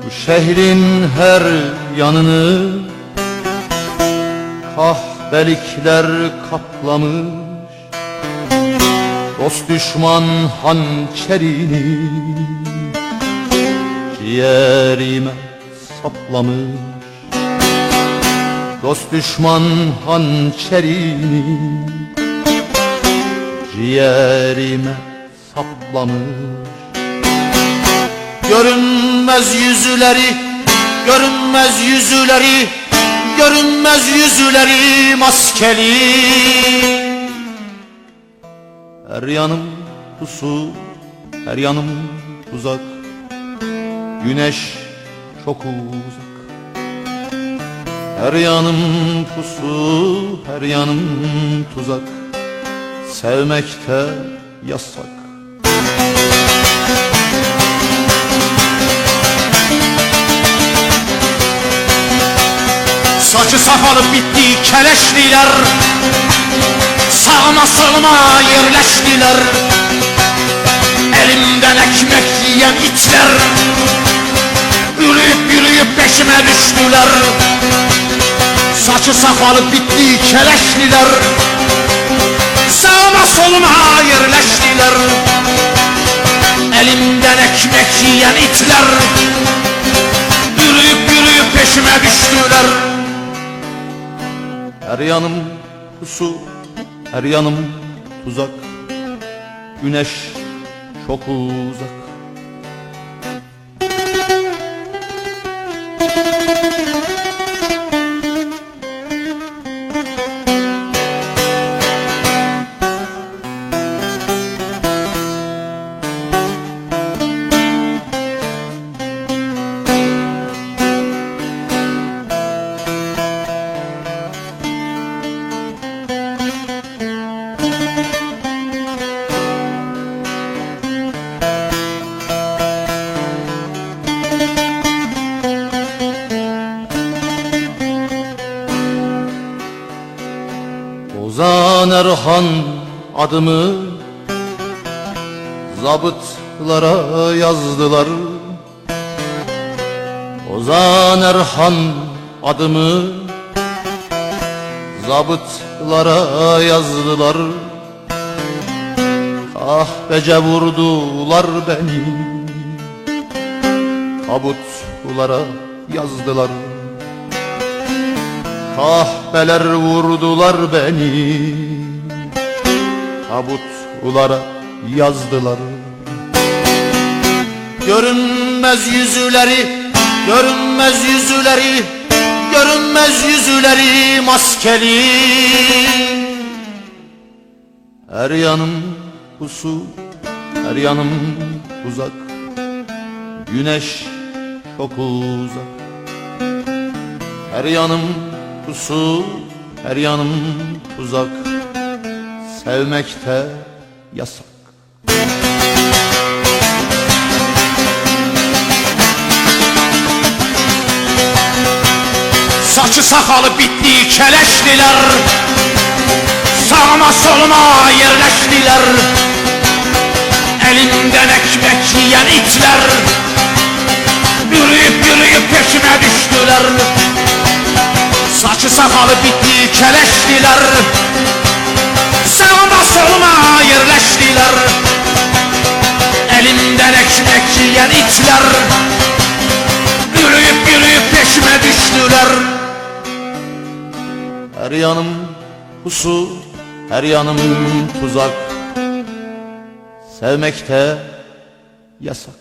Bu şehrin her yanını kahpelikler kaplamış, dost düşman hançerini ciğerime saplamış. Dost düşman hançerini ciğerime saplamış. Görünmez yüzüleri, görünmez yüzüleri, görünmez yüzüleri maskeli. Her yanım pusu, her yanım tuzak, güneş çok uzak. Her yanım pusu, her yanım tuzak, sevmekte yasak. Saçı sakalı bitti keleşliler, sağıma soluma yerleştiler. Elimden ekmek yiyen itler, yürüyüp yürüyüp peşime düştüler. Saçı sakalı bitti keleşliler, sağıma soluma yerleştiler. Elimden ekmek yiyen itler, yürüyüp yürüyüp peşime düştüler. Her yanım pusu, her yanım tuzak, güneş çok uzak. Ozan Erhan adımı zabıtlara yazdılar. Ozan Erhan adımı zabıtlara yazdılar. Kahpece vurdular beni, tabutlara yazdılar. Kahpeler vurdular beni, tabutlara yazdılar. Görünmez yüzüleri, görünmez yüzüleri, görünmez yüzüleri maskeli. Her yanım pusu, her yanım uzak, güneş çok uzak. Her yanım pusu, her yanım tuzak, sevmekte yasak. Saçı sakalı bitti keleşliler, sağıma soluma yerleştiler. Elimden ekmek yiyen itler, yürüyüp yürüyüp peşime düştüler. Saçı sakalı bitti keleşliler, sağıma soluma yerleştiler. Elimden ekmek yiyen itler, yürüyüp yürüyüp peşime düştüler. Her yanım pusu, her yanım tuzak, sevmekte yasak.